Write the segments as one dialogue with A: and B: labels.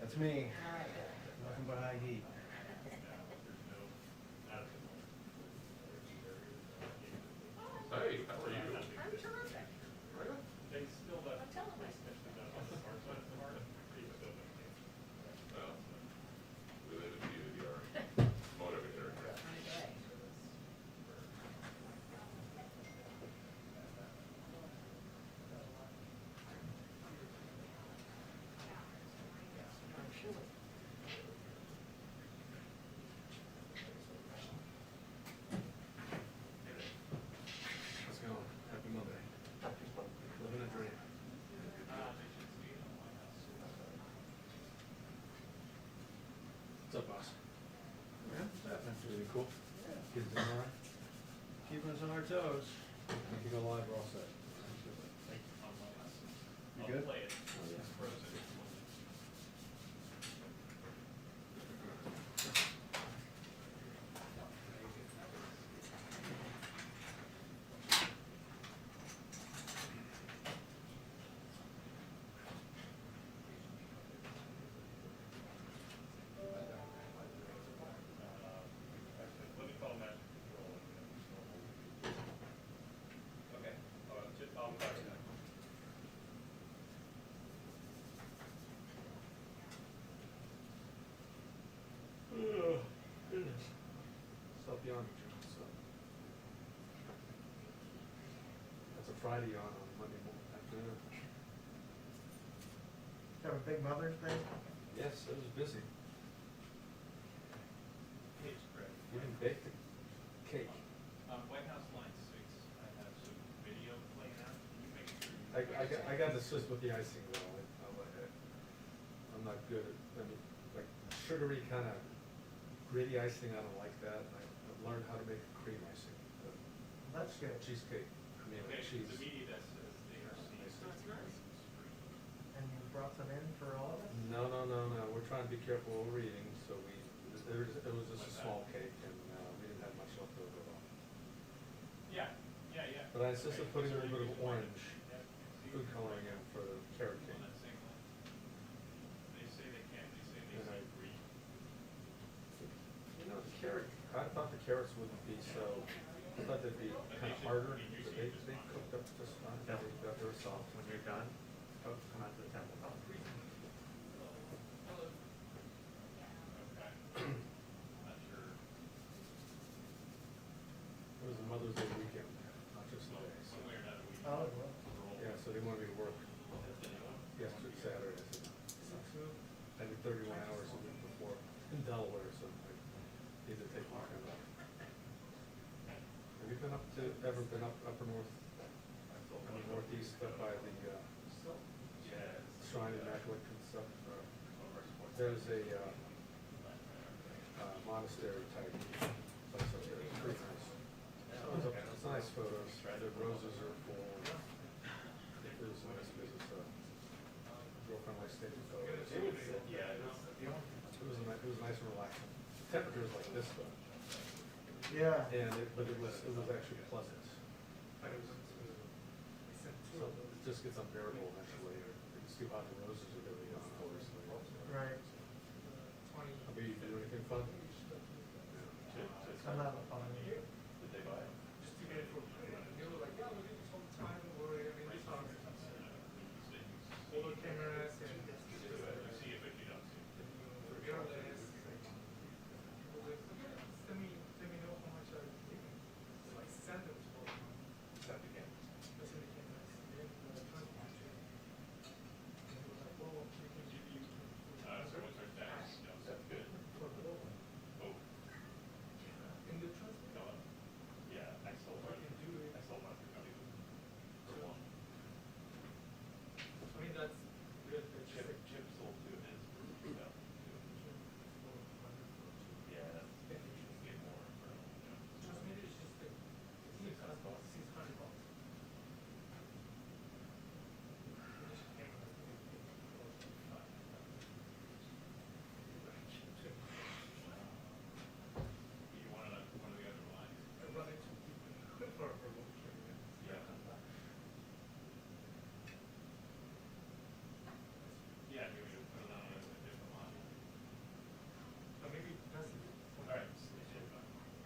A: That's me.
B: All right, good.
A: Nothing but high heat.
C: Hey, how are you?
B: I'm terrific.
C: They still left.
B: I'm telling myself.
C: Well, related to you, you're motivator.
B: Okay. I'm sure.
A: Let's go. Happy Monday. Living a dream. What's up, boss? Yeah, what's happening? Really cool. Yeah. Kids doing all right? Keeping us on our toes. If you go live, we're all set. You good?
C: Play it.
A: Oh, yeah.
C: Let me call Matt. Okay. I'll be back in a
A: Oh, goodness. Stop yawning, John. So. That's a Friday yawn on Monday afternoon.
D: Have a big Mother's Day?
A: Yes, it was busy.
C: page spread.
A: You didn't bake the cake.
C: White House Line 6, I have some video playing out. Can you make sure?
A: I got to assist with the icing though. I'm not good at, I mean, like sugary kind of gritty icing, I don't like that. I've learned how to make cream icing.
D: That's good.
A: Cheesecake, cream
C: Okay,
A: and cheese.
C: the media that says they are seeing.
B: That's nice.
D: And you brought some in for all of us?
A: No. We're trying to be careful what we're eating, so it was just a small cake and we didn't have much left over at all.
C: Yeah.
A: But I insisted putting a little bit of orange food coloring in for the carrot cake.
C: They say they can't, they say
A: And I-
C: agree.
A: You know, the carrot, I thought the carrots wouldn't be so, I thought they'd be kind of harder, but they cooked up just fine. They were soft.
E: When you're done, come out to the temple hall.
C: Okay. Not sure.
A: It was a Mother's Day weekend, not just the day. So.
C: One way or another, we.
D: Oh, well.
A: Yeah, so they wanted me to work yesterday, Saturday. I said, I did 31 hours a week before in Delaware, so I need to take my time off. Have you ever been up upper north, northeast up by the Shrine of Immaculate Conception? There's a monastery type place up there. It's pretty nice. It's nice photos. The roses are full. It was a nice visit. Girlfriend likes taking photos. It was nice and relaxing. The temperature is like this though.
D: Yeah.
A: But it was actually pleasant. So it just gets unbearable eventually. It's too hot. The roses are really gone, obviously.
D: Right.
A: I mean, you do anything fun?
D: I'm not a fan.
C: Did they buy it?
F: All cameras and
C: You see it, but you don't see it.
F: wireless. Let me know how much are you taking. Like sandals for
C: Except again.
F: especially cameras. And they were like, whoa,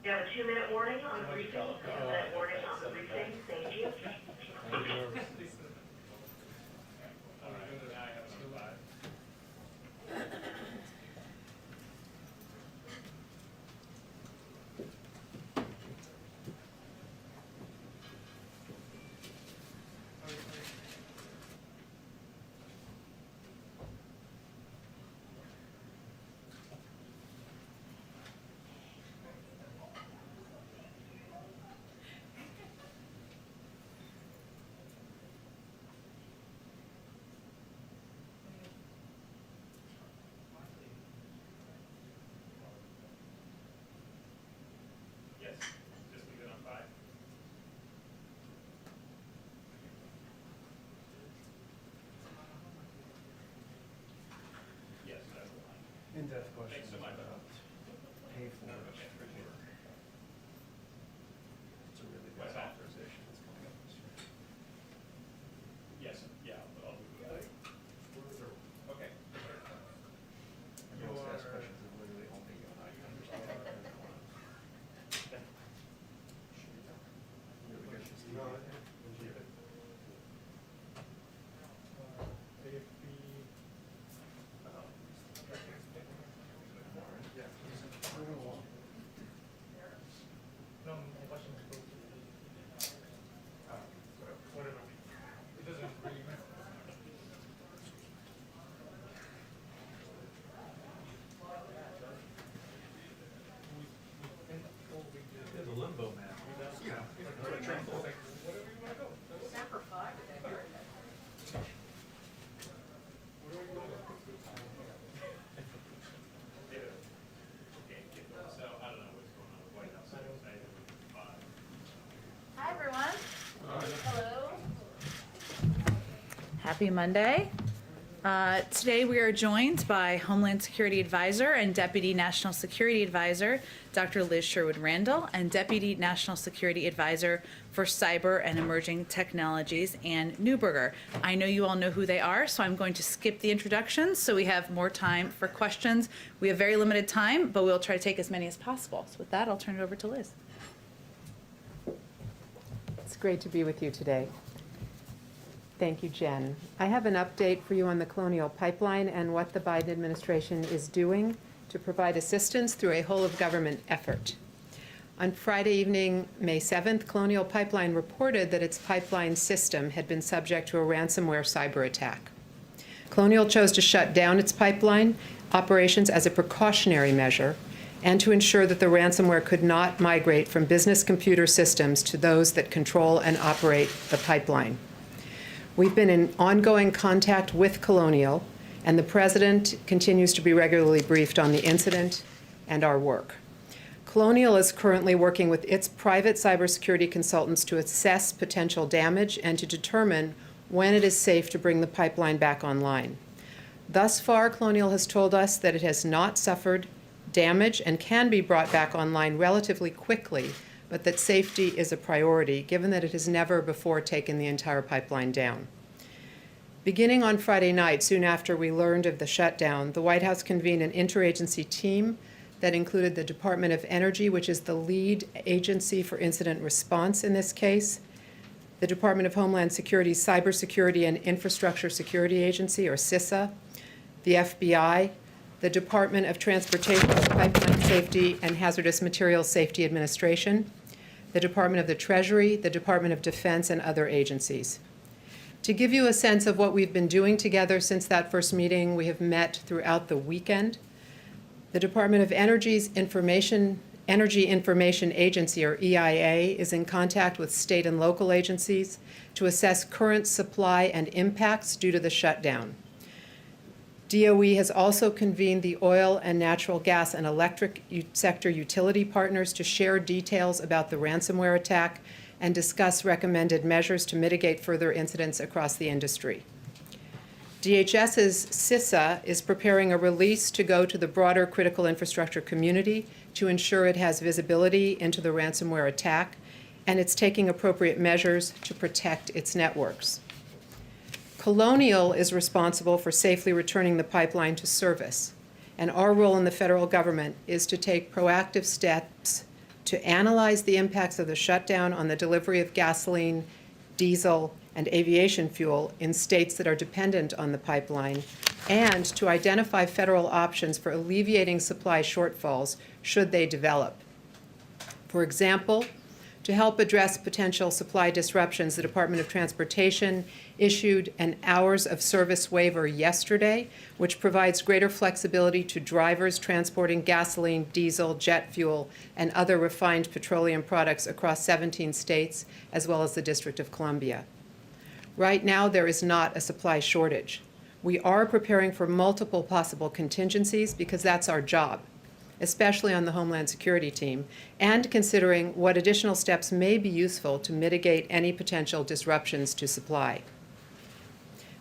G: You have a 2-minute warning on the briefing, 2-minute warning on the briefing, thank you.
A: I'm nervous.
C: All right, now I have number 5. Yes, just leave it on 5. Yes, that's the line.
A: In-depth questions
C: Thanks so much.
A: about pay for it.
C: Okay, appreciate it.
A: It's a really
C: What's
A: bad
C: that?
A: authorization that's coming up this year.
C: Yes, yeah, I'll do that. Okay.
A: And most ask questions that literally only you and I can understand. Really good.
F: No, I
A: Steve.
F: think
A: Keep it.
F: AFB.
A: Yeah.
F: No, my question is both. Whatever. It doesn't really matter.
A: Yeah, the limbo man. Yeah. That's what I trained for.
F: Whatever you wanna go.
B: December 5, I heard that.
F: Whatever you wanna go.
C: So I don't know what's going on with White House. I don't say 5.
H: Hi, everyone. Hello. Happy Monday. Today we are joined by Homeland Security Advisor and Deputy National Security Advisor, Dr. Liz Sherwood-Randall, and Deputy National Security Advisor for Cyber and Emerging Technologies, Ann Newberger. I know you all know who they are, so I'm going to skip the introductions so we have more time for questions. We have very limited time, but we'll try to take as many as possible. So with that, I'll turn it over to Liz.
I: It's great to be with you today. Thank you, Jen. I have an update for you on the Colonial Pipeline and what the Biden administration is doing to provide assistance through a whole-of-government effort. On Friday evening, May 7th, Colonial Pipeline reported that its pipeline system had been subject to a ransomware cyber attack. Colonial chose to shut down its pipeline operations as a precautionary measure and to ensure that the ransomware could not migrate from business computer systems to those that control and operate the pipeline. We've been in ongoing contact with Colonial, and the President continues to be regularly briefed on the incident and our work. Colonial is currently working with its private cybersecurity consultants to assess potential damage and to determine when it is safe to bring the pipeline back online. Thus far, Colonial has told us that it has not suffered damage and can be brought back online relatively quickly, but that safety is a priority, given that it has never before taken the entire pipeline down. Beginning on Friday night, soon after we learned of the shutdown, the White House convened an interagency team that included the Department of Energy, which is the lead agency for incident response in this case, the Department of Homeland Security's Cybersecurity and Infrastructure Security Agency, or CISA, the FBI, the Department of Transportation, Pipeline Safety and Hazardous Materials Safety Administration, the Department of the Treasury, the Department of Defense, and other agencies. To give you a sense of what we've been doing together since that first meeting, we have met throughout the weekend. The Department of Energy Information Agency, or EIA, is in contact with state and local agencies to assess current supply and impacts due to the shutdown. DOE has also convened the oil and natural gas and electric sector utility partners to share details about the ransomware attack and discuss recommended measures to mitigate further incidents across the industry. DHS's CISA is preparing a release to go to the broader critical infrastructure community to ensure it has visibility into the ransomware attack, and it's taking appropriate measures to protect its networks. Colonial is responsible for safely returning the pipeline to service, and our role in the federal government is to take proactive steps to analyze the impacts of the shutdown on the delivery of gasoline, diesel, and aviation fuel in states that are dependent on the pipeline, and to identify federal options for alleviating supply shortfalls should they develop. For example, to help address potential supply disruptions, the Department of Transportation issued an hours of service waiver yesterday, which provides greater flexibility to drivers transporting gasoline, diesel, jet fuel, and other refined petroleum products across 17 states, as well as the District of Columbia. Right now, there is not a supply shortage. We are preparing for multiple possible contingencies because that's our job, especially on the Homeland Security team, and considering what additional steps may be useful to mitigate any potential disruptions to supply.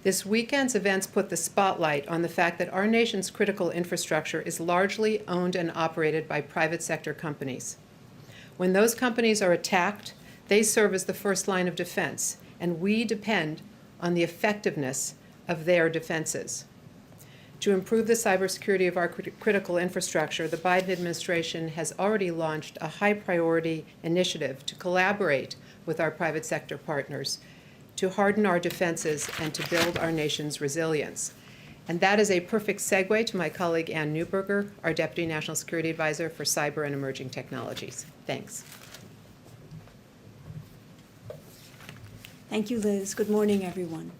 I: This weekend's events put the spotlight on the fact that our nation's critical infrastructure is largely owned and operated by private sector companies. When those companies are attacked, they serve as the first line of defense, and we depend on the effectiveness of their defenses. To improve the cybersecurity of our critical infrastructure, the Biden administration has already launched a high-priority initiative to collaborate with our private sector partners to harden our defenses and to build our nation's resilience. And that is a perfect segue to my colleague Ann Neuberger, our Deputy National Security Advisor for Cyber and Emerging Technologies. Thanks.
J: Thank you, Liz. Good morning, everyone.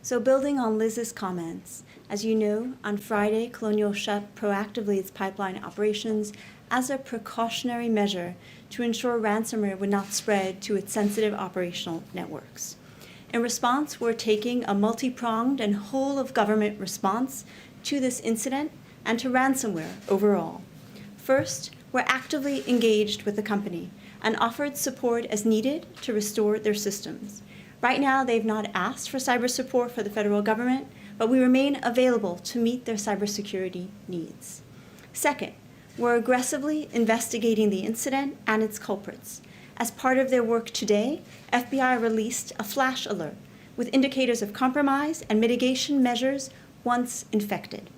J: So building on Liz's comments, as you know, on Friday, Colonial shut proactively its pipeline operations as a precautionary measure to ensure ransomware would not spread to its sensitive operational networks. In response, we're taking a multi-pronged and whole-of-government response to this incident and to ransomware overall. First, we're actively engaged with the company and offered support as needed to restore their systems. Right now, they've not asked for cyber support for the federal government, but we remain available to meet their cybersecurity needs. Second, we're aggressively investigating the incident and its culprits. As part of their work today, FBI released a flash alert with indicators of compromise and mitigation measures once infected.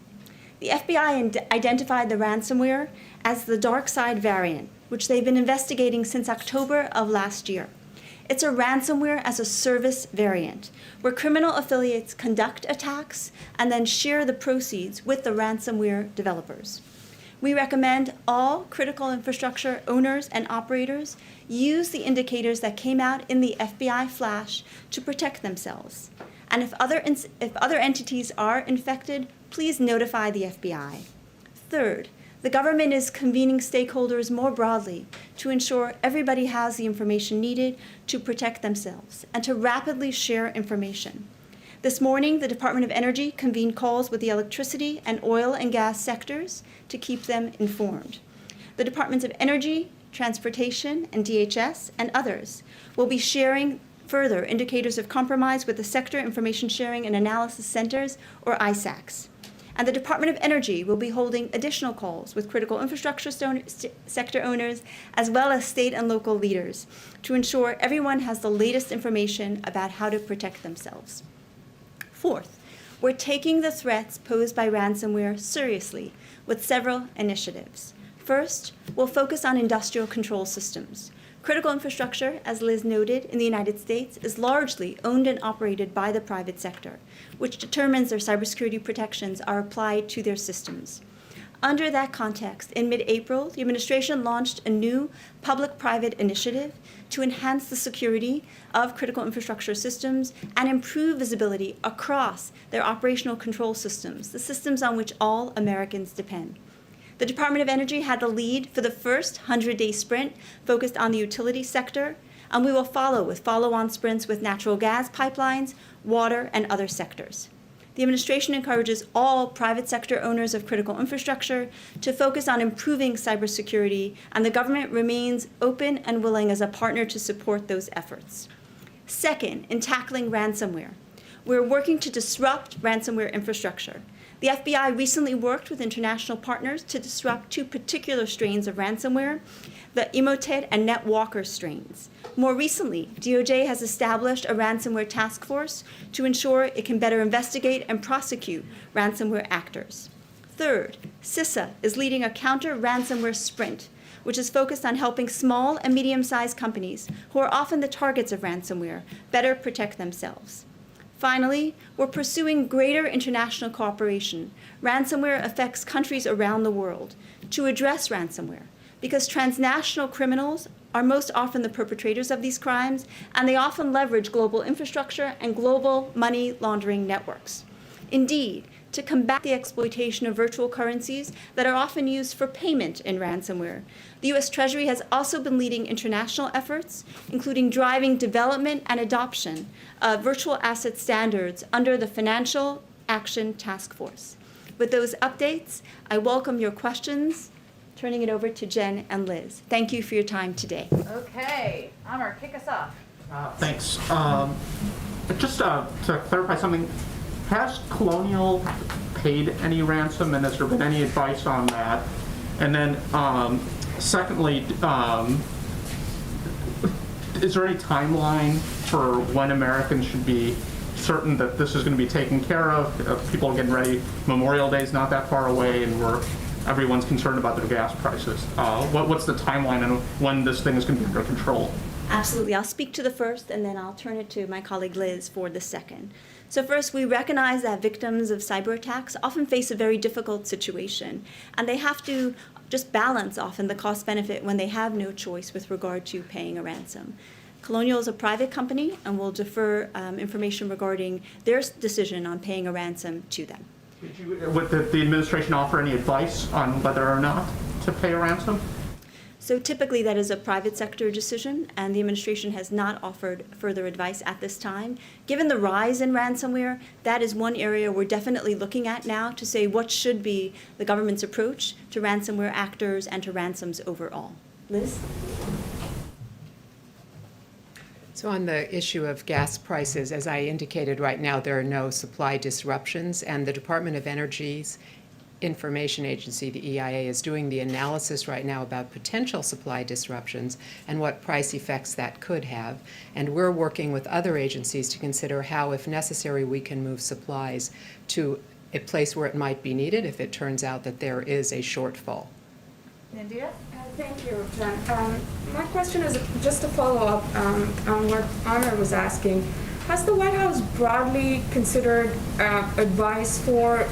J: The FBI identified the ransomware as the dark side variant, which they've been investigating since October of last year. It's a ransomware as a service variant, where criminal affiliates conduct attacks and then share the proceeds with the ransomware developers. We recommend all critical infrastructure owners and operators use the indicators that came out in the FBI flash to protect themselves. And if other entities are infected, please notify the FBI. Third, the government is convening stakeholders more broadly to ensure everybody has the information needed to protect themselves and to rapidly share information. This morning, the Department of Energy convened calls with the electricity and oil and gas sectors to keep them informed. The Departments of Energy, Transportation, and DHS, and others will be sharing further indicators of compromise with the Sector Information Sharing and Analysis Centers, or ISACs. And the Department of Energy will be holding additional calls with critical infrastructure sector owners, as well as state and local leaders, to ensure everyone has the latest information about how to protect themselves. Fourth, we're taking the threats posed by ransomware seriously with several initiatives. First, we'll focus on industrial control systems. Critical infrastructure, as Liz noted, in the United States is largely owned and operated by the private sector, which determines their cybersecurity protections are applied to their systems. Under that context, in mid-April, the administration launched a new public-private initiative to enhance the security of critical infrastructure systems and improve visibility across their operational control systems, the systems on which all Americans depend. The Department of Energy had the lead for the first 100-day sprint focused on the utility sector, and we will follow with follow-on sprints with natural gas pipelines, water, and other sectors. The administration encourages all private sector owners of critical infrastructure to focus on improving cybersecurity, and the government remains open and willing as a partner to support those efforts. Second, in tackling ransomware, we're working to disrupt ransomware infrastructure. The FBI recently worked with international partners to disrupt two particular strains of ransomware, the Emotet and NetWalker strains. More recently, DOJ has established a ransomware task force to ensure it can better investigate and prosecute ransomware actors. Third, CISA is leading a counter-ransomware sprint which is focused on helping small and medium-sized companies, who are often the targets of ransomware, better protect themselves. Finally, we're pursuing greater international cooperation. Ransomware affects countries around the world to address ransomware, because transnational criminals are most often the perpetrators of these crimes, and they often leverage global infrastructure and global money laundering networks. Indeed, to combat the exploitation of virtual currencies that are often used for payment in ransomware, the U.S. Treasury has also been leading international efforts, including driving development and adoption of virtual asset standards under the Financial Action Task Force. With those updates, I welcome your questions, turning it over to Jen and Liz. Thank you for your time today.
H: Okay, Amr, kick us off.
E: Thanks. Just to clarify something, has Colonial paid any ransom, and has there been any advice on that? And then, secondly, is there any timeline for when Americans should be certain that this is going to be taken care of? People are getting ready. Memorial Day is not that far away, and everyone's concerned about their gas prices. What's the timeline on when this thing is going to be under control?
J: Absolutely. I'll speak to the first, and then I'll turn it to my colleague Liz for the second. So first, we recognize that victims of cyber attacks often face a very difficult situation, and they have to just balance often the cost-benefit when they have no choice with regard to paying a ransom. Colonial is a private company, and will defer information regarding their decision on paying a ransom to them.
E: Would the administration offer any advice on whether or not to pay a ransom?
J: So typically that is a private sector decision, and the administration has not offered further advice at this time. Given the rise in ransomware, that is one area we're definitely looking at now to say what should be the government's approach to ransomware actors and to ransoms overall. Liz?
I: So on the issue of gas prices, as I indicated, right now there are no supply disruptions, and the Department of Energy's Information Agency, the EIA, is doing the analysis right now about potential supply disruptions and what price effects that could have. And we're working with other agencies to consider how, if necessary, we can move supplies to a place where it might be needed if it turns out that there is a shortfall.
H: India?
K: Thank you, Jen. My question is just to follow up on what Amr was asking. Has the White House broadly considered advice for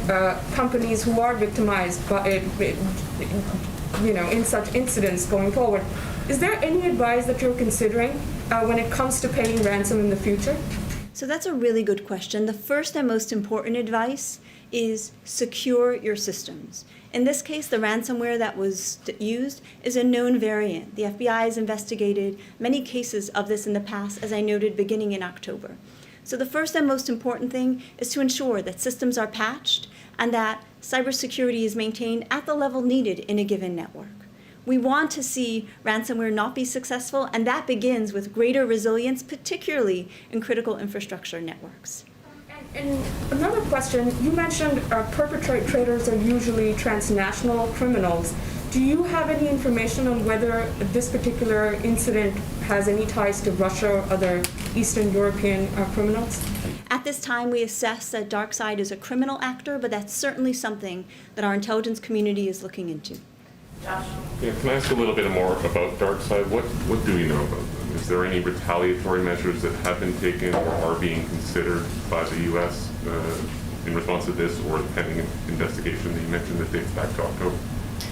K: companies who are victimized by, in such incidents going forward? Is there any advice that you're considering when it comes to paying ransom in the future?
J: So that's a really good question. The first and most important advice is secure your systems. In this case, the ransomware that was used is a known variant. The FBI has investigated many cases of this in the past, as I noted, beginning in October. So the first and most important thing is to ensure that systems are patched and that cybersecurity is maintained at the level needed in a given network. We want to see ransomware not be successful, and that begins with greater resilience, particularly in critical infrastructure networks.
K: And another question, you mentioned perpetrators are usually transnational criminals. Do you have any information on whether this particular incident has any ties to Russia or other Eastern European criminals?
J: At this time, we assess that DarkSide is a criminal actor, but that's certainly something that our intelligence community is looking into.
H: Josh?
L: Yeah, can I ask a little bit more about DarkSide? What do we know about them? Is there any retaliatory measures that have been taken or are being considered by the U.S. In response to this, or the pending investigation that you mentioned that dates back to October?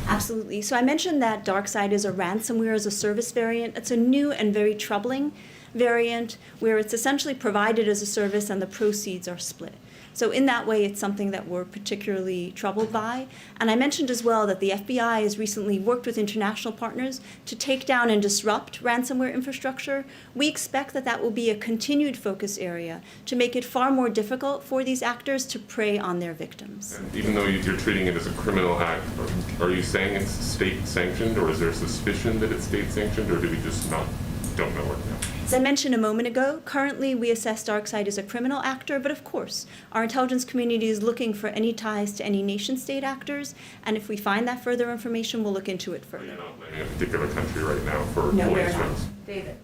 J: Absolutely. So I mentioned that DarkSide is a ransomware as a service variant. It's a new and very troubling variant where it's essentially provided as a service and the proceeds are split. So in that way, it's something that we're particularly troubled by. And I mentioned as well that the FBI has recently worked with international partners to take down and disrupt ransomware infrastructure. We expect that that will be a continued focus area to make it far more difficult for these actors to prey on their victims.
L: And even though you're treating it as a criminal act, are you saying it's state sanctioned, or is there suspicion that it's state sanctioned, or do we just don't know right now?
J: As I mentioned a moment ago, currently we assess DarkSide as a criminal actor, but of course, our intelligence community is looking for any ties to any nation-state actors, and if we find that further information, we'll look into it further.
L: You're not blaming a particular country right now for
J: No,
L: police
J: we're not.
L: runs?
H: David?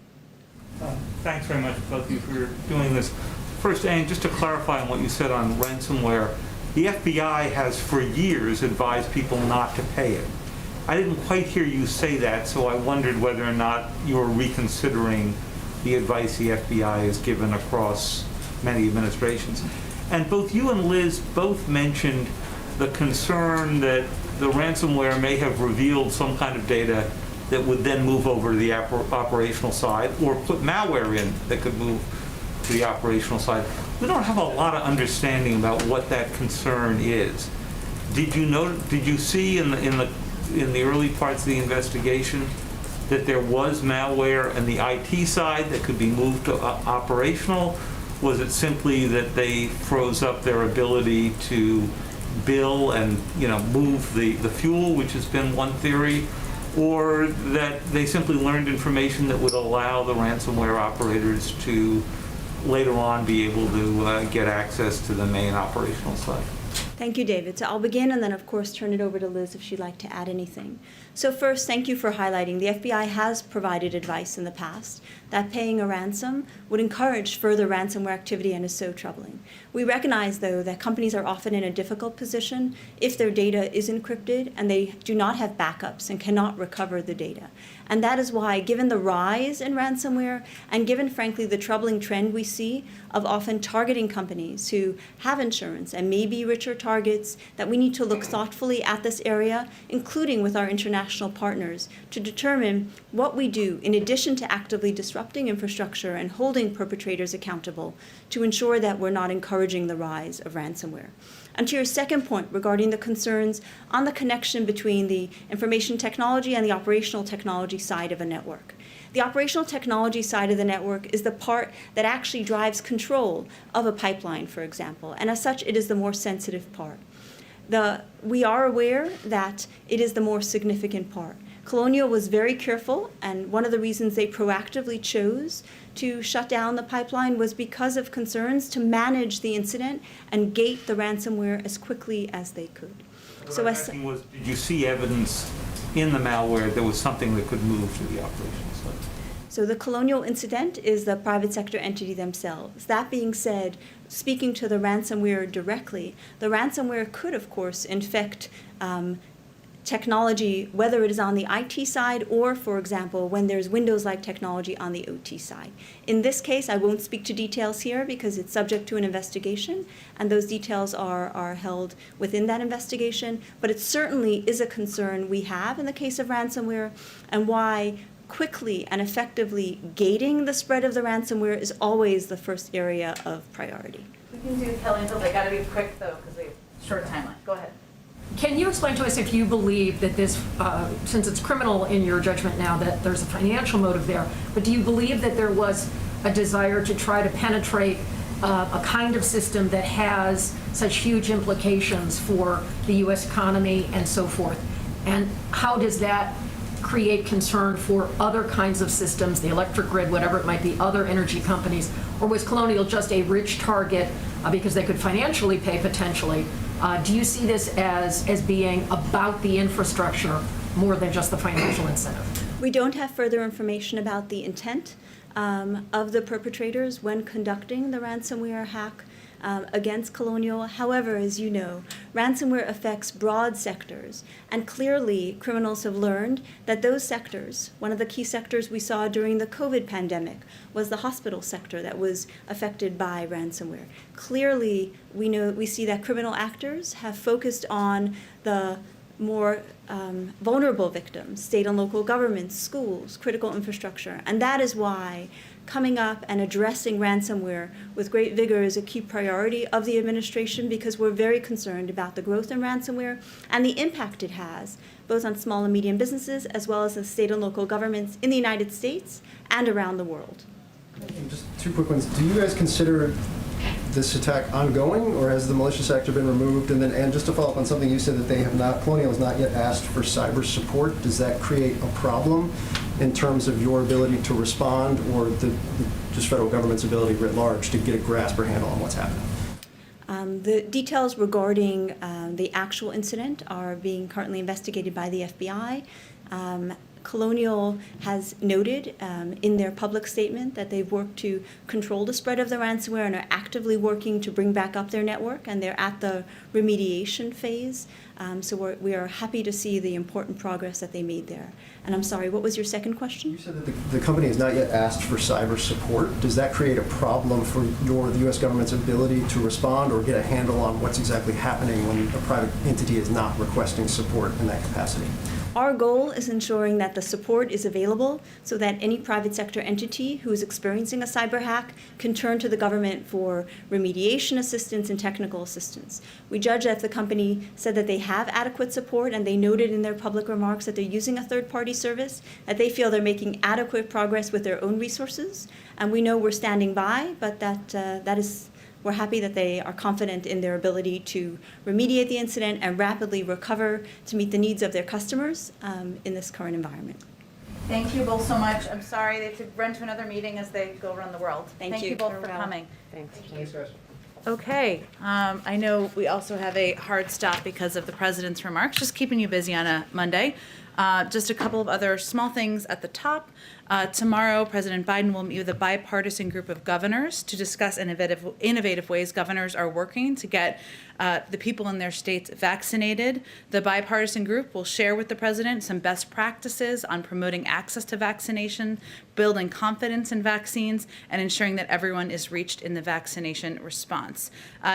F: Thanks very much, both of you, for doing this. First, Anne, just to clarify on what you said on ransomware, the FBI has for years advised people not to pay it. I didn't quite hear you say that, so I wondered whether or not you were reconsidering the advice the FBI has given across many administrations. And both you and Liz both mentioned the concern that the ransomware may have revealed some kind of data that would then move over to the operational side, or put malware in that could move to the operational side. We don't have a lot of understanding about what that concern is. Did you see in the early parts of the investigation that there was malware in the IT side that could be moved to operational? Was it simply that they froze up their ability to bill and move the fuel, which has been one theory, or that they simply learned information that would allow the ransomware operators to later on be able to get access to the main operational side?
J: Thank you, David. So I'll begin and then, of course, turn it over to Liz if she'd like to add anything. So first, thank you for highlighting the FBI has provided advice in the past that paying a ransom would encourage further ransomware activity and is so troubling. We recognize, though, that companies are often in a difficult position if their data is encrypted and they do not have backups and cannot recover the data. And that is why, given the rise in ransomware and given, frankly, the troubling trend we see of often targeting companies who have insurance and may be richer targets, that we need to look thoughtfully at this area, including with our international partners, to determine what we do in addition to actively disrupting infrastructure and holding perpetrators accountable to ensure that we're not encouraging the rise of ransomware. And to your second point regarding the concerns on the connection between the information technology and the operational technology side of a network. The operational technology side of the network is the part that actually drives control of a pipeline, for example, and as such, it is the more sensitive part. We are aware that it is the more significant part. Colonial was very careful, and one of the reasons they proactively chose to shut down the pipeline was because of concerns to manage the incident and gate the ransomware as quickly as they could.
F: So what I'm asking was, did you see evidence in the malware there was something that could move to the operational side?
J: So the Colonial incident is the private sector entity themselves. That being said, speaking to the ransomware directly, the ransomware could, of course, infect technology, whether it is on the IT side or, for example, when there's Windows-like technology on the OT side. In this case, I won't speak to details here because it's subject to an investigation, and those details are held within that investigation, but it certainly is a concern we have in the case of ransomware, and why quickly and effectively gating the spread of the ransomware is always the first area of priority.
B: We can do Kelly until they gotta be quick though, because we have short timeline. Go ahead.
M: Can you explain to us if you believe that this, since it's criminal in your judgment now, that there's a financial motive there, but do you believe that there was a desire to try to penetrate a kind of system that has such huge implications for the U.S. economy and so forth? And how does that create concern for other kinds of systems, the electric grid, whatever it might be, other energy companies? Or was Colonial just a rich target because they could financially pay potentially? Do you see this as being about the infrastructure more than just the financial incentive?
J: We don't have further information about the intent of the perpetrators when conducting the ransomware hack against Colonial. However, as you know, ransomware affects broad sectors, and clearly criminals have learned that those sectors, one of the key sectors we saw during the COVID pandemic was the hospital sector that was affected by ransomware. Clearly, we see that criminal actors have focused on the more vulnerable victims, state and local governments, schools, critical infrastructure, and that is why coming up and addressing ransomware with great vigor is a key priority of the administration, because we're very concerned about the growth in ransomware and the impact it has both on small and medium businesses as well as the state and local governments in the United States and around the world.
N: Just two quick ones. Do you guys consider this attack ongoing, or has the malicious actor been removed? And just to follow up on something you said, that they have not, Colonial has not yet asked for cyber support. Does that create a problem in terms of your ability to respond, or the just federal government's ability writ large to get a grasp or handle on what's happening?
J: The details regarding the actual incident are being currently investigated by the FBI. Colonial has noted in their public statement that they've worked to control the spread of the ransomware and are actively working to bring back up their network, and they're at the remediation phase. So we are happy to see the important progress that they made there. And I'm sorry, what was your second question?
N: You said that the company has not yet asked for cyber support. Does that create a problem for the U.S. government's ability to respond or get a handle on what's exactly happening when a private entity is not requesting support in that capacity?
J: Our goal is ensuring that the support is available so that any private sector entity who is experiencing a cyber hack can turn to the government for remediation assistance and technical assistance. We judge that the company said that they have adequate support, and they noted in their public remarks that they're using a third-party service, that they feel they're making adequate progress with their own resources. And we know we're standing by, but we're happy that they are confident in their ability to remediate the incident and rapidly recover to meet the needs of their customers in this current environment.
B: Thank you both so much. I'm sorry they have to run to another meeting as they go around the world.
J: Thank you.
B: both for coming.
I: Thanks.
N: Thanks, guys.
B: Okay, I know we also have a hard stop because of the president's remarks, just keeping you busy on a Monday. Just a couple of other small things at the top. Tomorrow, President Biden will meet with a bipartisan group of governors to discuss innovative ways governors are working to get the people in their states vaccinated. The bipartisan group will share with the president some best practices on promoting access to vaccination, building confidence in vaccines, and ensuring that everyone is reached in the vaccination response.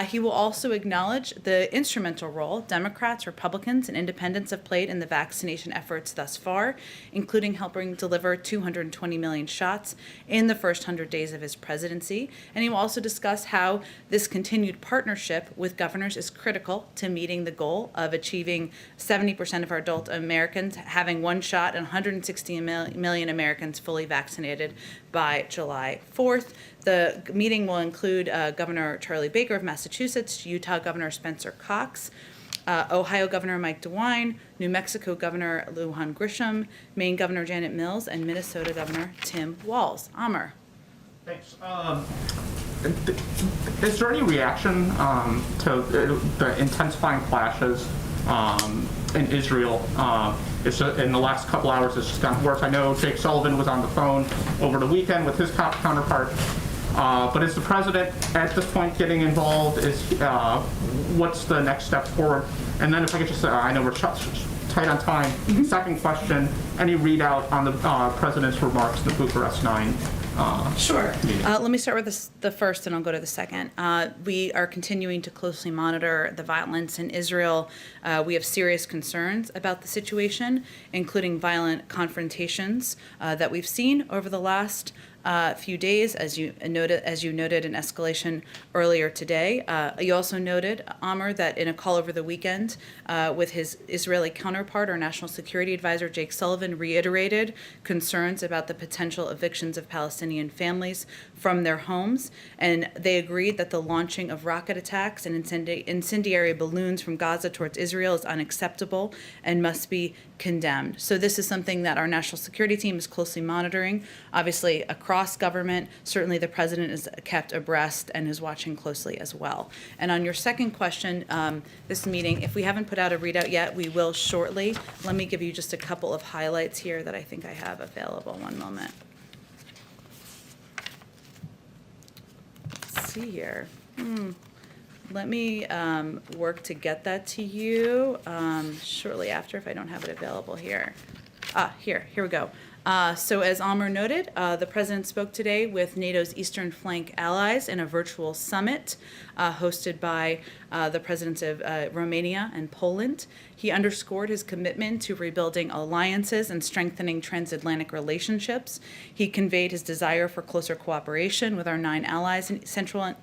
B: He will also acknowledge the instrumental role Democrats, Republicans, and independents have played in the vaccination efforts thus far, including helping deliver 220 million shots in the first 100 days of his presidency. And he will also discuss how this continued partnership with governors is critical to meeting the goal of achieving 70% of our adult Americans having one shot and 160 million Americans fully vaccinated by July 4th. The meeting will include Governor Charlie Baker of Massachusetts, Utah Governor Spencer Cox, Ohio Governor Mike DeWine, New Mexico Governor Lujan Grisham, Maine Governor Janet Mills, and Minnesota Governor Tim Walz. Amr.
E: Thanks. Is there any reaction to the intensifying clashes in Israel? In the last couple hours, it's just gotten worse. I know Jake Sullivan was on the phone over the weekend with his counterpart. But is the president at this point getting involved? What's the next step forward? And then if I could just, I know we're tight on time. Second question, any readout on the president's remarks in the Bucharest 9?
B: Sure. Let me start with the first, and I'll go to the second. We are continuing to closely monitor the violence in Israel. We have serious concerns about the situation, including violent confrontations that we've seen over the last few days, as you noted, an escalation earlier today. You also noted, Amr, that in a call over the weekend with his Israeli counterpart, our National Security Advisor Jake Sullivan reiterated concerns about the potential evictions of Palestinian families from their homes, and they agreed that the launching of rocket attacks and incendiary balloons from Gaza towards Israel is unacceptable and must be condemned. So this is something that our national security team is closely monitoring. Obviously, across government, certainly the president is kept abreast and is watching closely as well. And on your second question, this meeting, if we haven't put out a readout yet, we will shortly. Let me give you just a couple of highlights here that I think I have available. One moment. Let's see here. Let me work to get that to you shortly after if I don't have it available here. Here we go. So as Amr noted, the president spoke today with NATO's Eastern Flank allies in a virtual summit hosted by the presidents of Romania and Poland. He underscored his commitment to rebuilding alliances and strengthening transatlantic relationships. He conveyed his desire for closer cooperation with our 9 allies in Central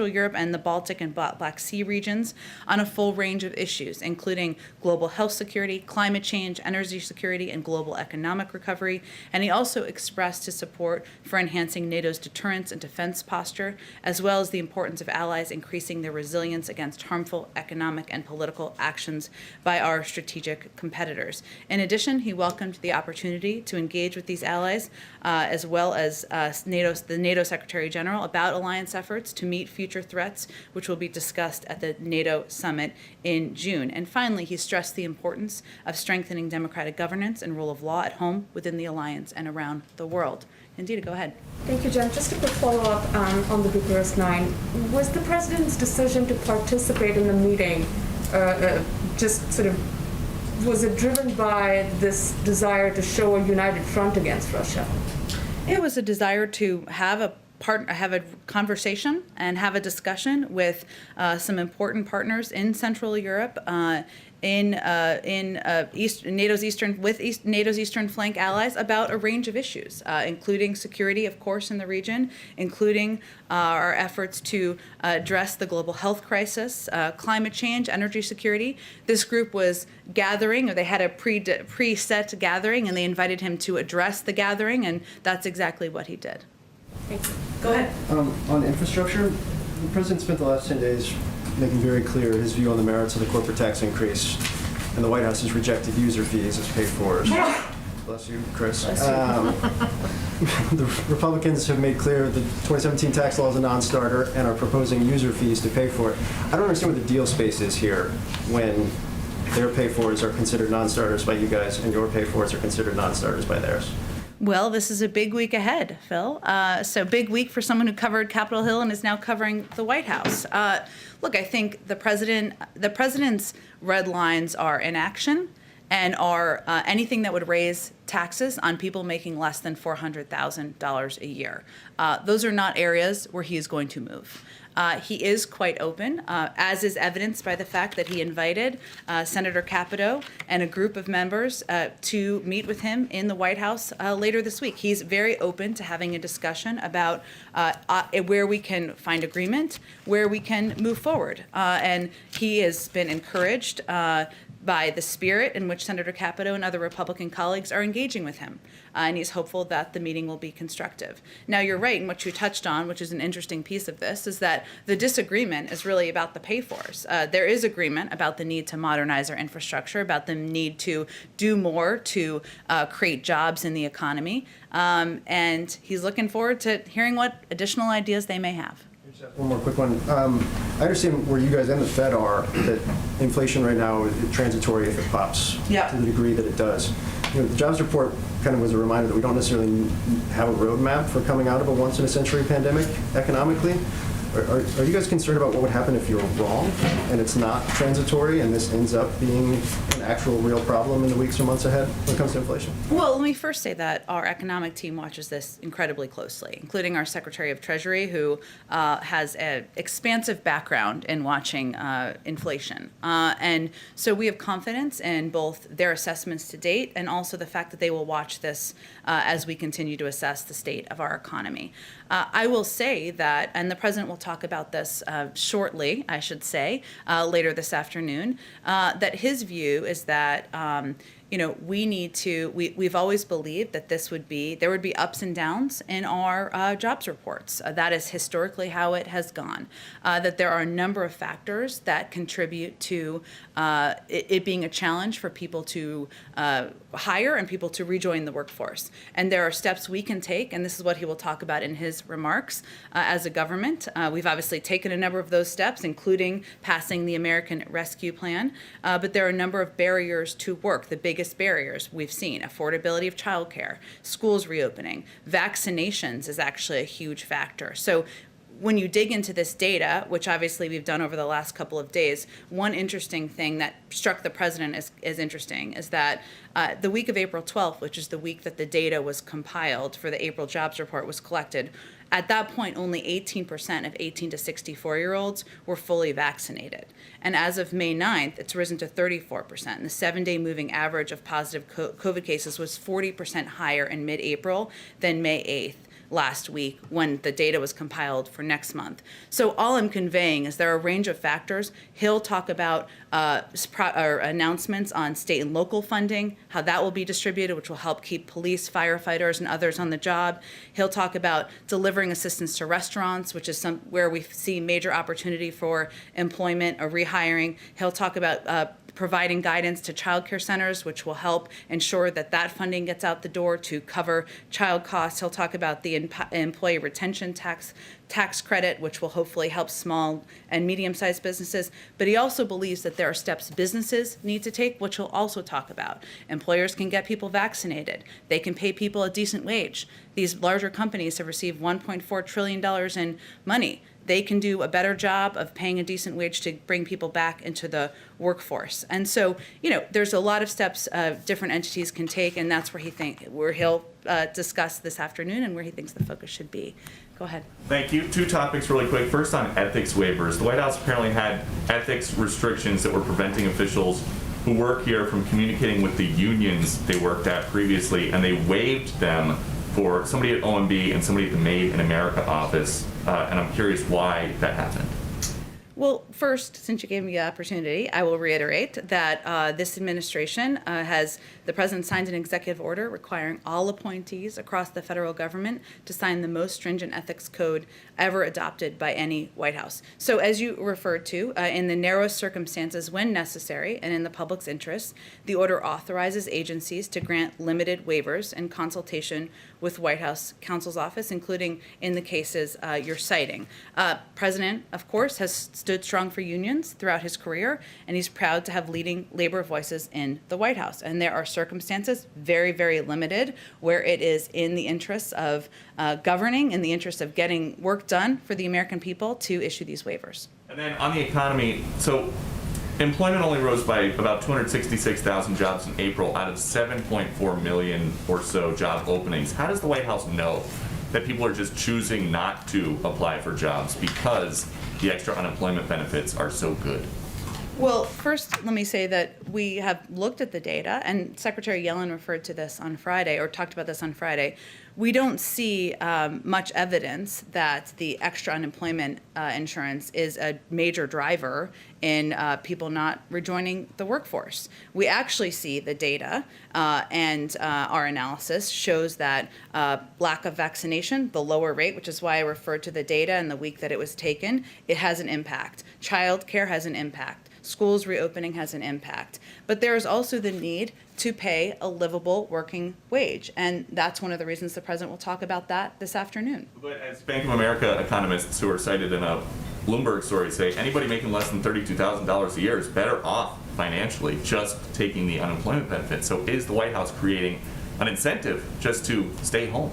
B: Europe and the Baltic and Black Sea regions on a full range of issues, including global health security, climate change, energy security, and global economic recovery. recovery, and he also expressed his support for enhancing NATO's deterrence and defense posture, as well as the importance of allies increasing their resilience against harmful economic and political actions by our strategic competitors. In addition, he welcomed the opportunity to engage with these allies, as well as the NATO Secretary General, about alliance efforts to meet future threats, which will be discussed at the NATO summit in June. And finally, he stressed the importance of strengthening democratic governance and rule of law at home, within the alliance, and around the world. Indita, go ahead.
K: Thank you, Jen. Just a quick follow-up on the Bucharest 9. Was the president's decision to participate in the meeting just sort of, was it driven by this desire to show a united front against Russia?
B: It was a desire to have a conversation and have a discussion with some important partners in Central Europe, NATO's eastern flank allies, about a range of issues, including security, of course, in the region, including our efforts to address the global health crisis, climate change, energy security. This group was gathering, or they had a preset gathering, and they invited him to address the gathering, and that's exactly what he did.
K: Thank you.
B: Go ahead.
N: On infrastructure, the president spent the last 10 days making very clear his view on the merits of the corporate tax increase, and the White House has rejected user fees as pay-fors. Bless you, Chris.
B: Bless you.
N: The Republicans have made clear that the 2017 tax law is a non-starter and are proposing user fees to pay for it. I don't understand what the deal space is here when their pay-fors are considered non-starters by you guys and your pay-fors are considered non-starters by theirs.
B: Well, this is a big week ahead, Phil. So big week for someone who covered Capitol Hill and is now covering the White House. Look, I think the president's red lines are inaction and are anything that would raise taxes on people making less than $400,000 a year. Those are not areas where he is going to move. He is quite open, as is evidenced by the fact that he invited Senator Capito and a group of members to meet with him in the White House later this week. He's very open to having a discussion about where we can find agreement, where we can move forward. And he has been encouraged by the spirit in which Senator Capito and other Republican colleagues are engaging with him. And he's hopeful that the meeting will be constructive. Now, you're right, and what you touched on, which is an interesting piece of this, is that the disagreement is really about the pay-fors. There is agreement about the need to modernize our infrastructure, about the need to do more to create jobs in the economy. And he's looking forward to hearing what additional ideas they may have.
N: One more quick one. I understand where you guys and the Fed are, that inflation right now is transitory if it pops to the degree that it does. The jobs report kind of was a reminder that we don't necessarily have a roadmap for coming out of a once-in-a-century pandemic economically. Are you guys concerned about what would happen if you're wrong and it's not transitory and this ends up being an actual real problem in the weeks or months ahead when it comes to inflation?
B: Well, let me first say that our economic team watches this incredibly closely, including our Secretary of Treasury, who has an expansive background in watching inflation. And so we have confidence in both their assessments to date and also the fact that they will watch this as we continue to assess the state of our economy. I will say that, and the President will talk about this shortly, I should say, later this afternoon, that his view is that we've always believed that there would be ups and downs in our jobs reports. That is historically how it has gone. That there are a number of factors that contribute to it being a challenge for people to hire and people to rejoin the workforce. And there are steps we can take, and this is what he will talk about in his remarks as a government. We've obviously taken a number of those steps, including passing the American Rescue Plan, but there are a number of barriers to work. The biggest barriers we've seen: affordability of childcare, schools reopening, vaccinations is actually a huge factor. So when you dig into this data, which obviously we've done over the last couple of days, one interesting thing that struck the president as interesting is that the week of April 12th, which is the week that the data was compiled for the April jobs report was collected, at that point, only 18% of 18 to 64-year-olds were fully vaccinated. And as of May 9th, it's risen to 34%. And the 7-day moving average of positive COVID cases was 40% higher in mid-April than May 8th. last week when the data was compiled for next month. So all I'm conveying is there are a range of factors. He'll talk about announcements on state and local funding, how that will be distributed, which will help keep police, firefighters, and others on the job. He'll talk about delivering assistance to restaurants, which is where we see major opportunity for employment or rehiring. He'll talk about providing guidance to child care centers, which will help ensure that that funding gets out the door to cover child costs. He'll talk about the employee retention tax credit, which will hopefully help small and medium-sized businesses. But he also believes that there are steps businesses need to take, which he'll also talk about. Employers can get people vaccinated. They can pay people a decent wage. These larger companies have received $1.4 trillion in money. They can do a better job of paying a decent wage to bring people back into the workforce. And so, there's a lot of steps different entities can take, and that's where he'll discuss this afternoon and where he thinks the focus should be. Go ahead.
O: Thank you. 2 topics really quick. First, on ethics waivers. The White House apparently had ethics restrictions that were preventing officials who work here from communicating with the unions they worked at previously, and they waived them for somebody at OMB and somebody at the Made in America office. And I'm curious why that happened.
B: Well, first, since you gave me the opportunity, I will reiterate that this administration the president signed an executive order requiring all appointees across the federal government to sign the most stringent ethics code ever adopted by any White House. So as you referred to, in the narrowest circumstances when necessary and in the public's interest, the order authorizes agencies to grant limited waivers in consultation with White House counsel's office, including in the cases you're citing. President, of course, has stood strong for unions throughout his career, and he's proud to have leading labor voices in the White House. And there are circumstances, very, very limited, where it is in the interests of governing, in the interest of getting work done for the American people, to issue these waivers.
O: And then on the economy, so employment only rose by about 266,000 jobs in April out of 7.4 million or so job openings. How does the White House know that people are just choosing not to apply for jobs because the extra unemployment benefits are so good?
B: Well, first, let me say that we have looked at the data, and Secretary Yellen referred to this on Friday, or talked about this on Friday. We don't see much evidence that the extra unemployment insurance is a major driver in people not rejoining the workforce. We actually see the data, and our analysis shows that lack of vaccination, the lower rate, which is why I referred to the data and the week that it was taken, it has an impact. Child care has an impact. Schools reopening has an impact. But there is also the need to pay a livable working wage. And that's one of the reasons the president will talk about that this afternoon.
O: But as Bank of America economists who are cited in a Bloomberg story say, anybody making less than $32,000 a year is better off financially just taking the unemployment benefit. So is the White House creating an incentive just to stay home?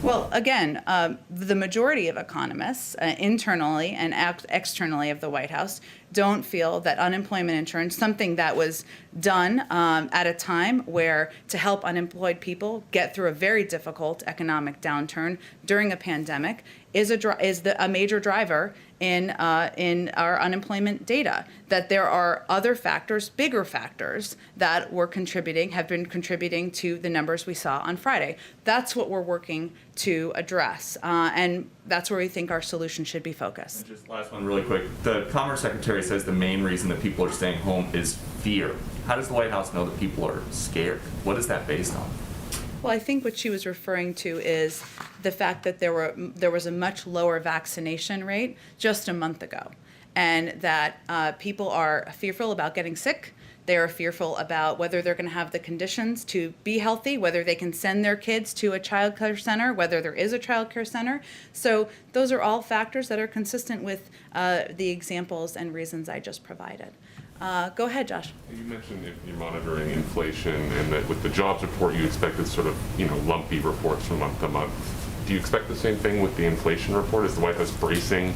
B: Well, again, the majority of economists, internally and externally of the White House, don't feel that unemployment insurance, something that was done at a time where to help unemployed people get through a very difficult economic downturn during a pandemic, is a major driver in our unemployment data. That there are other factors, bigger factors, that have been contributing to the numbers we saw on Friday. That's what we're working to address, and that's where we think our solution should be focused.
O: And just last one really quick. The Commerce Secretary says the main reason that people are staying home is fear. How does the White House know that people are scared? What is that based on?
B: Well, I think what she was referring to is the fact that there was a much lower vaccination rate just a month ago, and that people are fearful about getting sick. They are fearful about whether they're going to have the conditions to be healthy, whether they can send their kids to a child care center, whether there is a child care center. So those are all factors that are consistent with the examples and reasons I just provided. Go ahead, Josh.
L: You mentioned if you're monitoring inflation and that with the jobs report you expected sort of lumpy reports from month to month. Do you expect the same thing with the inflation report? Is the White House bracing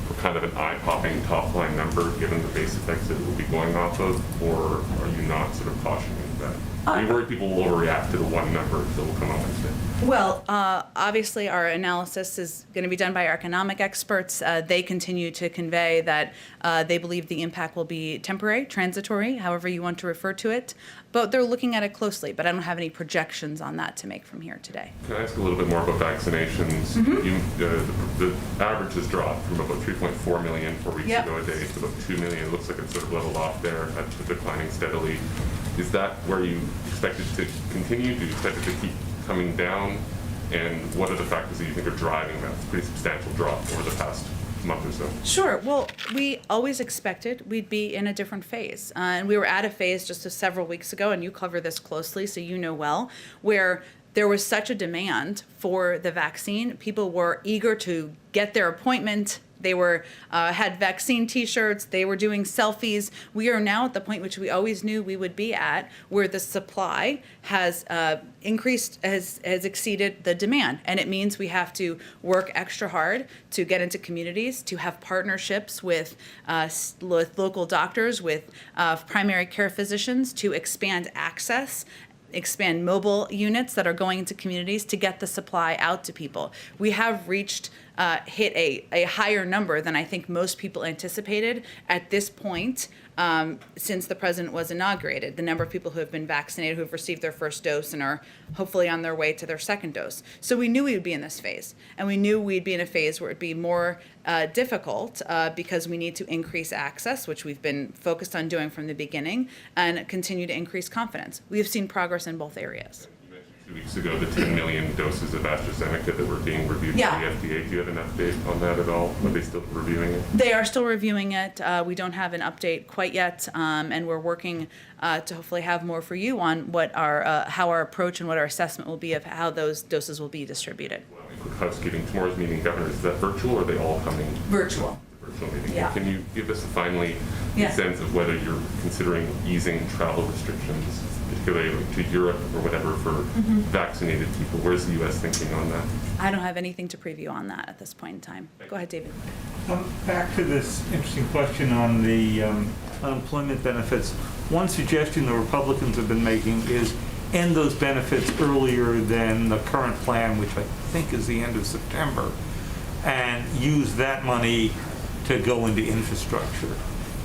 L: for kind of an eye-popping top-line number, given the base effects that it will be going off of, or are you not sort of cautioning that? Are you worried people will overreact to the one number that will come on Wednesday?
B: Well, obviously, our analysis is going to be done by our economic experts. They continue to convey that they believe the impact will be temporary, transitory, however you want to refer to it. But they're looking at it closely, but I don't have any projections on that to make from here today.
L: Can I ask a little bit more about vaccinations? The average has dropped from about 3.4 million 4 weeks
B: Yep.
L: ago a day to about 2 million. It looks like it's sort of leveled off there, declining steadily. Is that where you expect it to continue? Do you expect it to keep coming down? And what are the factors that you think are driving that pretty substantial drop over the past month or so?
B: Sure. Well, we always expected we'd be in a different phase. And we were at a phase just several weeks ago, and you cover this closely, so you know well, where there was such a demand for the vaccine. People were eager to get their appointment. They were had vaccine T-shirts. They were doing selfies. We are now at the point which we always knew we would be at, where the supply has increased, has exceeded the demand, and it means we have to work extra hard to get into communities, to have partnerships with local doctors, with primary care physicians, to expand access, expand mobile units that are going into communities to get the supply out to people. We have hit a higher number than I think most people anticipated at this point since the president was inaugurated. The number of people who have been vaccinated, who have received their first dose and are hopefully on their way to their second dose. So we knew we would be in this phase, and we knew we'd be in a phase where it'd be more difficult because we need to increase access, which we've been focused on doing from the beginning, and continue to increase confidence. We have seen progress in both areas.
L: 2 weeks ago, the 10 million doses of AstraZeneca that were being reviewed by the FDA. Do you have an update on that at all? Are they still reviewing it?
B: They are still reviewing it. We don't have an update quite yet, and we're working to hopefully have more for you on what how our approach and what our assessment will be of how those doses will be distributed.
L: Well, quick housekeeping. Tomorrow's meeting, Governor, is that virtual or are they all coming?
B: Virtual.
L: Virtual meeting.
B: Yeah.
L: Can you give us finally a sense of whether you're considering easing travel restrictions, particularly to Europe or whatever, for vaccinated people? Where's the U.S. thinking on that?
B: I don't have anything to preview on that at this point in time. Go ahead, David.
F: Back to this interesting question on the unemployment benefits. One suggestion the Republicans have been making is end those benefits earlier than the current plan, which I think is the end of September, and use that money to go into infrastructure.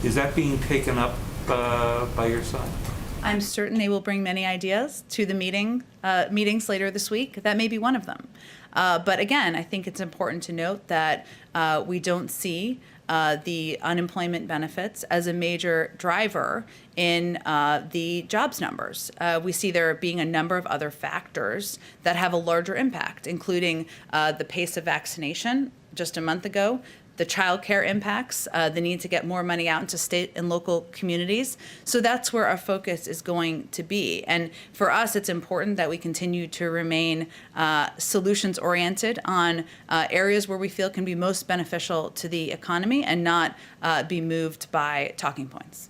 F: Is that being taken up by your side?
B: I'm certain they will bring many ideas to the meetings later this week. That may be one of them. But again, I think it's important to note that we don't see the unemployment benefits as a major driver in the jobs numbers. We see there being a number of other factors that have a larger impact, including the pace of vaccination just a month ago, the child care impacts, the need to get more money out into state and local communities. So that's where our focus is going to be. And for us, it's important that we continue to remain solutions oriented on areas where we feel can be most beneficial to the economy and not be moved by talking points.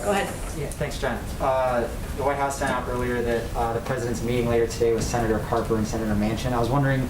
P: Go ahead. Yeah, thanks, Jen. The White House sent out earlier that the president's meeting later today with Senator Carper and Senator Manchin. I was wondering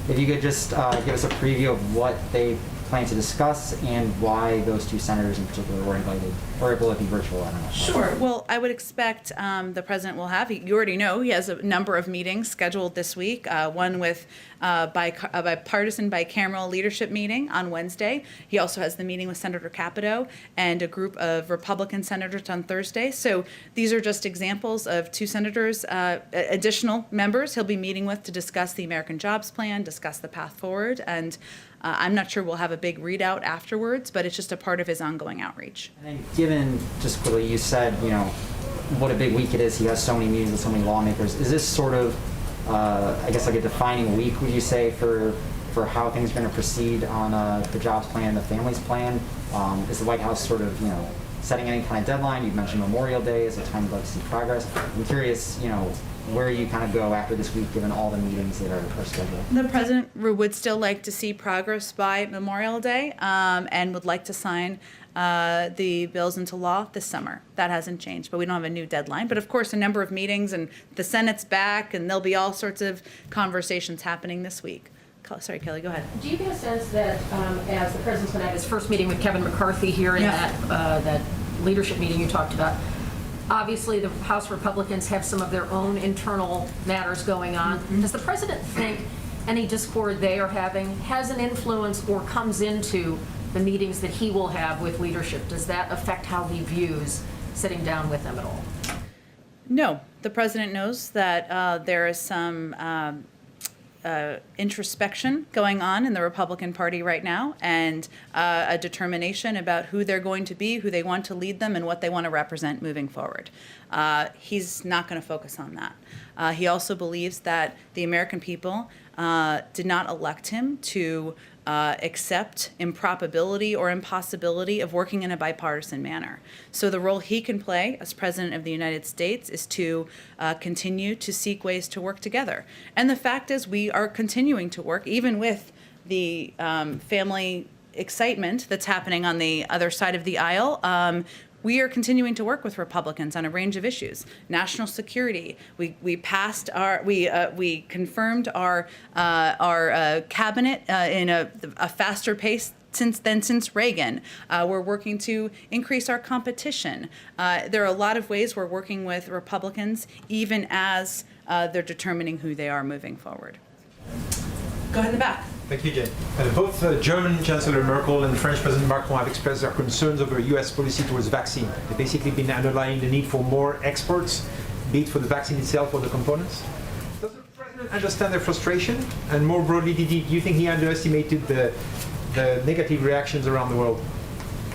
P: if you could just give us a preview of what they plan to discuss and why those two senators in particular were invited, or will it be virtual? I don't know.
B: Sure. Well, I would expect the president will have, you already know, he has a number of meetings scheduled this week, one with bipartisan bicameral leadership meeting on Wednesday. He also has the meeting with Senator Capito and a group of Republican senators on Thursday. So these are just examples of two senators, additional members he'll be meeting with to discuss the American Jobs Plan, discuss the path forward, and I'm not sure we'll have a big readout afterwards, but it's just a part of his ongoing outreach.
P: And then given, just quickly, you said, what a big week it is. He has so many meetings with so many lawmakers. Is this sort of, I guess, like a defining week, would you say, for how things are going to proceed on the jobs plan and the families plan? Is the White House sort of, setting any kind of deadline? You've mentioned Memorial Day as a time you'd like to see progress. I'm curious, where you kind of go after this week, given all the meetings that are scheduled.
B: The president would still like to see progress by Memorial Day and would like to sign the bills into law this summer. That hasn't changed, but we don't have a new deadline. But of course, a number of meetings, and the Senate's back, and there'll be all sorts of conversations happening this week. Sorry, Kelly, go ahead.
M: Do you get a sense that as the president's going to have his first meeting with Kevin McCarthy here in that leadership meeting you talked about, obviously the House Republicans have some of their own internal matters going on. Does the president think any discord they are having has an influence or comes into the meetings that he will have with leadership? Does that affect how he views sitting down with them at all?
B: No, the president knows that there is some introspection going on in the Republican Party right now, and a determination about who they're going to be, who they want to lead them, and what they want to represent moving forward. He's not going to focus on that. He also believes that the American people did not elect him to accept improbability or impossibility of working in a bipartisan manner. So the role he can play as President of the United States is to continue to seek ways to work together. And the fact is we are continuing to work, even with the family excitement that's happening on the other side of the aisle. We are continuing to work with Republicans on a range of issues. National security. We passed our we confirmed our cabinet in a faster pace since Reagan. We're working to increase our competition. There are a lot of ways we're working with Republicans, even as they're determining who they are moving forward. Go ahead in the back.
Q: Thank you, Jen. Both German Chancellor Merkel and French President Macron have expressed their concerns over U.S. policy towards vaccine. They've basically been underlying the need for more exports, be it for the vaccine itself or the components. Does the President understand their frustration? And more broadly, do you think he underestimated the negative reactions around the world?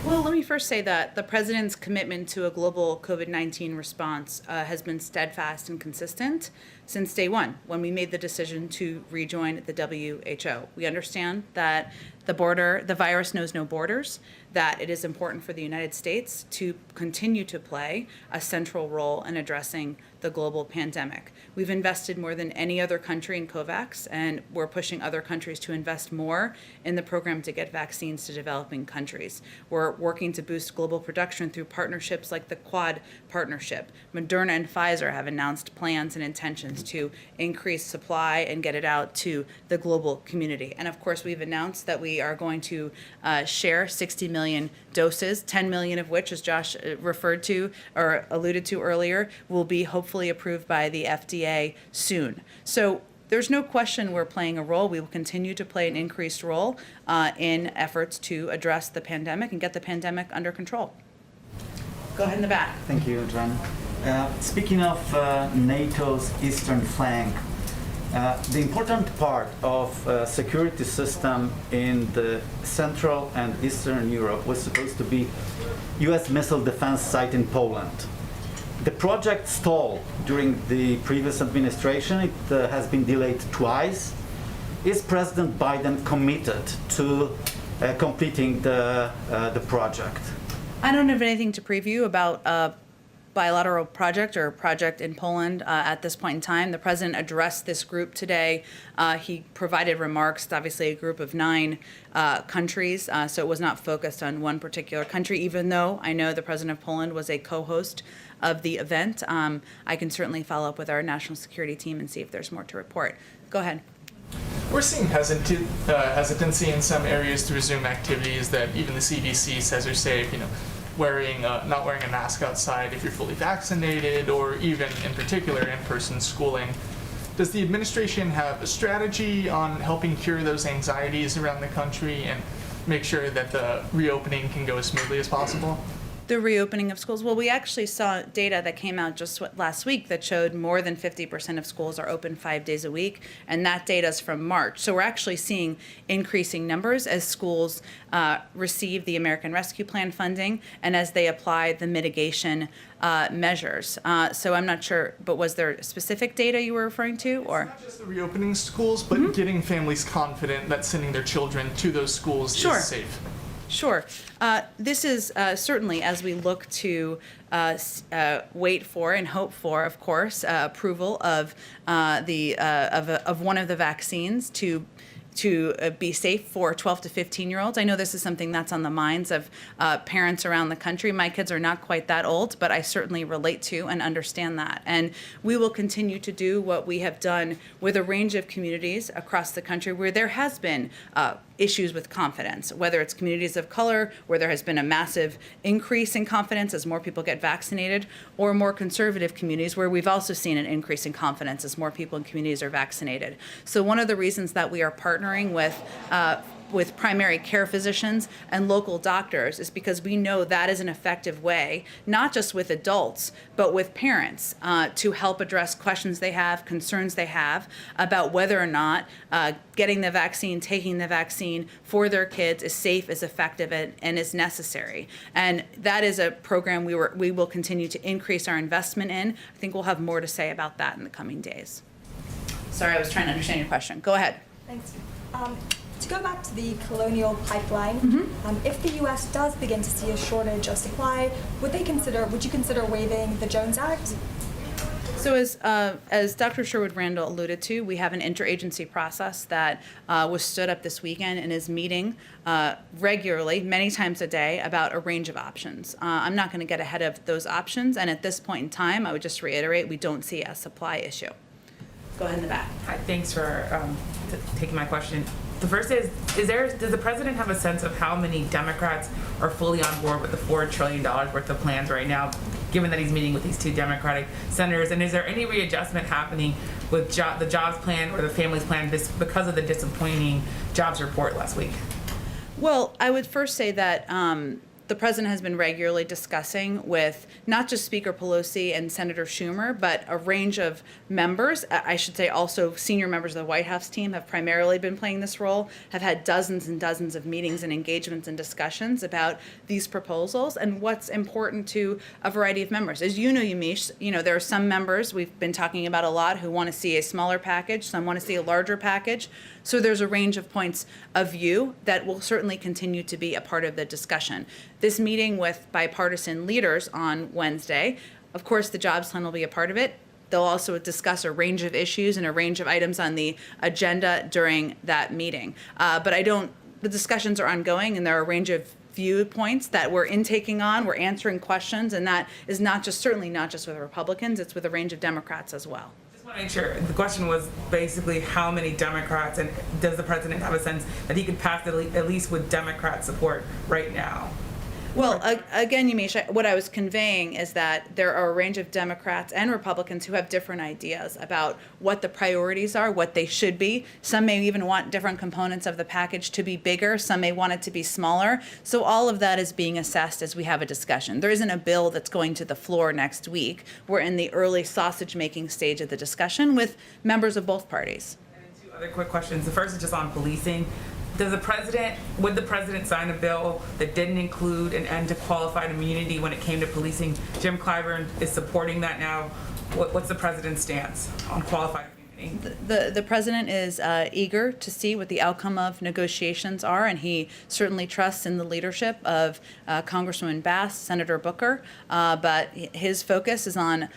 B: Well, let me first say that the President's commitment to a global COVID-19 response has been steadfast and consistent since day one, when we made the decision to rejoin the WHO. We understand that the virus knows no borders, that it is important for the United States to continue to play a central role in addressing the global pandemic. We've invested more than any other country in COVAX, and we're pushing other countries to invest more in the program to get vaccines to developing countries. We're working to boost global production through partnerships like the Quad Partnership. Moderna and Pfizer have announced plans and intentions to increase supply and get it out to the global community. And of course, we've announced that we are going to share 60 million doses, 10 million of which, as Josh referred to or alluded to earlier, will be hopefully approved by the FDA soon. So there's no question we're playing a role. We will continue to play an increased role in efforts to address the pandemic and get the pandemic under control. Go ahead in the back.
R: Thank you, John. Speaking of NATO's eastern flank, the important part of security system in the Central and Eastern Europe was supposed to be U.S. missile defense site in Poland. The project stalled during the previous administration. It has been delayed twice. Is President Biden committed to completing the project?
B: I don't have anything to preview about a bilateral project or a project in Poland at this point in time. The president addressed this group today. He provided remarks. It's obviously a group of 9 countries, so it was not focused on one particular country, even though I know the president of Poland was a co-host of the event. I can certainly follow up with our national security team and see if there's more to report. Go ahead.
S: We're seeing hesitancy in some areas to resume activities that even the CDC says are safe, not wearing a mask outside if you're fully vaccinated, or even in particular in-person schooling. Does the administration have a strategy on helping cure those anxieties around the country and make sure that the reopening can go as smoothly as possible?
B: The reopening of schools. Well, we actually saw data that came out just last week that showed more than 50% of schools are open 5 days a week, and that data is from March. So we're actually seeing increasing numbers as schools receive the American Rescue Plan funding and as they apply the mitigation measures. So I'm not sure, but was there specific data you were referring to, or?
S: It's not just the reopening schools, but getting families confident that sending their children to those schools is safe.
B: Sure. This is certainly, as we look to wait for and hope for, of course, approval of one of the vaccines to be safe for 12 to 15-year-olds. I know this is something that's on the minds of parents around the country. My kids are not quite that old, but I certainly relate to and understand that. And we will continue to do what we have done with a range of communities across the country where there has been issues with confidence, whether it's communities of color, where there has been a massive increase in confidence as more people get vaccinated, or more conservative communities where we've also seen an increase in confidence as more people in communities are vaccinated. So one of the reasons that we are partnering with primary care physicians and local doctors is because we know that is an effective way, not just with adults, but with parents, to help address questions they have, concerns they have about whether or not getting the vaccine, taking the vaccine for their kids is safe, is effective, and is necessary. And that is a program we will continue to increase our investment in. I think we'll have more to say about that in the coming days. Sorry, I was trying to understand your question. Go ahead.
T: Thanks. To go back to the Colonial Pipeline, if the U.S. does begin to see a shortage of supply, would you consider waiving the Jones Act?
B: So as Dr. Sherwood Randall alluded to, we have an interagency process that was stood up this weekend and is meeting regularly, many times a day, about a range of options. I'm not going to get ahead of those options, and at this point in time, I would just reiterate, we don't see a supply issue. Go ahead in the back.
U: Hi, thanks for taking my question. The first is does the president have a sense of how many Democrats are fully on board with the $4 trillion worth of plans right now, given that he's meeting with these two Democratic senators? And is there any readjustment happening with the jobs plan or the families plan because of the disappointing jobs report last week?
B: Well, I would first say that the president has been regularly discussing with not just Speaker Pelosi and Senator Schumer, but a range of members. I should say also senior members of the White House team have primarily been playing this role, have had dozens and dozens of meetings and engagements and discussions about these proposals and what's important to a variety of members. As you know, Yamiche, there are some members we've been talking about a lot who want to see a smaller package, some want to see a larger package. So there's a range of points of view that will certainly continue to be a part of the discussion. This meeting with bipartisan leaders on Wednesday, of course, the jobs plan will be a part of it. They'll also discuss a range of issues and a range of items on the agenda during that meeting. But the discussions are ongoing, and there are a range of viewpoints that we're intaking on, we're answering questions, and that is certainly not just with Republicans, it's with a range of Democrats as well.
U: I want to make sure the question was basically how many Democrats, and does the president have a sense that he could pass at least with Democrat support right now?
B: Well, again, Yamiche, what I was conveying is that there are a range of Democrats and Republicans who have different ideas about what the priorities are, what they should be. Some may even want different components of the package to be bigger. Some may want it to be smaller. So all of that is being assessed as we have a discussion. There isn't a bill that's going to the floor next week. We're in the early sausage-making stage of the discussion with members of both parties.
U: And two other quick questions. The first is just on policing. Would the president sign a bill that didn't include an end to qualified immunity when it came to policing? Jim Clyburn is supporting that now. What's the president's stance on qualified immunity?
B: The president is eager to see what the outcome of negotiations are, and he certainly trusts in the leadership of Congresswoman Bass, Senator Booker, but his focus is on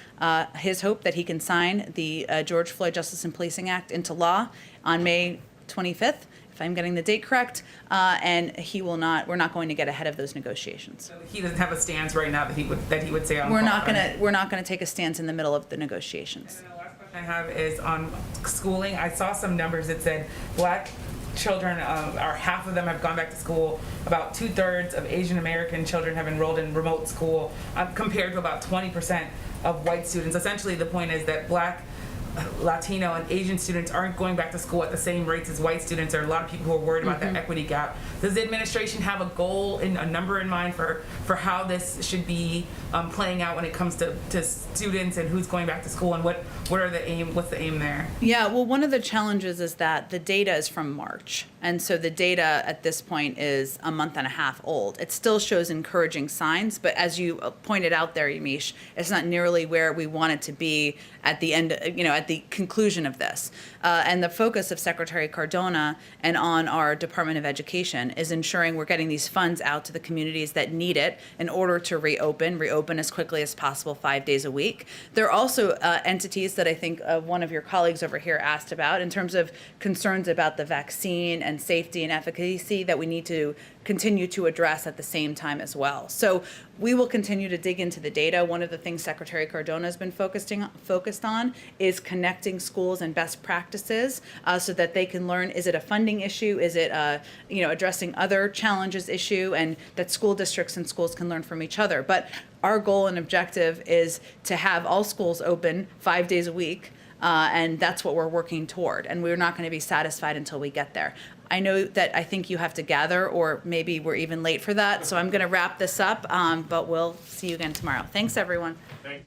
B: his hope that he can sign the George Floyd Justice and Policing Act into law on May 25th. If I'm getting the date correct, and we're not going to get ahead of those negotiations.
U: So he doesn't have a stance right now that he would say on.
B: We're not going to take a stance in the middle of the negotiations.
U: And then the last question I have is on schooling. I saw some numbers that said Black children, or half of them have gone back to school. About 2/3 of Asian American children have enrolled in remote school, compared to about 20% of white students. Essentially, the point is that Black, Latino, and Asian students aren't going back to school at the same rates as white students. There are a lot of people who are worried about that equity gap. Does the administration have a goal, a number in mind for how this should be playing out when it comes to students and who's going back to school, and what's the aim there?
B: Yeah, well, one of the challenges is that the data is from March. And so the data at this point is a month and a half old. It still shows encouraging signs, but as you pointed out there, Yamiche, it's not nearly where we want it to be at the end, at the conclusion of this. And the focus of Secretary Cardona and on our Department of Education is ensuring we're getting these funds out to the communities that need it in order to reopen as quickly as possible, 5 days a week. There are also entities that I think one of your colleagues over here asked about in terms of concerns about the vaccine and safety and efficacy that we need to continue to address at the same time as well. So we will continue to dig into the data. One of the things Secretary Cardona has been focused on is connecting schools and best practices so that they can learn, is it a funding issue? Is it addressing other challenges issue? And that school districts and schools can learn from each other. But our goal and objective is to have all schools open 5 days a week. And that's what we're working toward. And we're not going to be satisfied until we get there. I know that I think you have to gather, or maybe we're even late for that. So I'm going to wrap this up, but we'll see you again tomorrow. Thanks, everyone.
L: Thanks.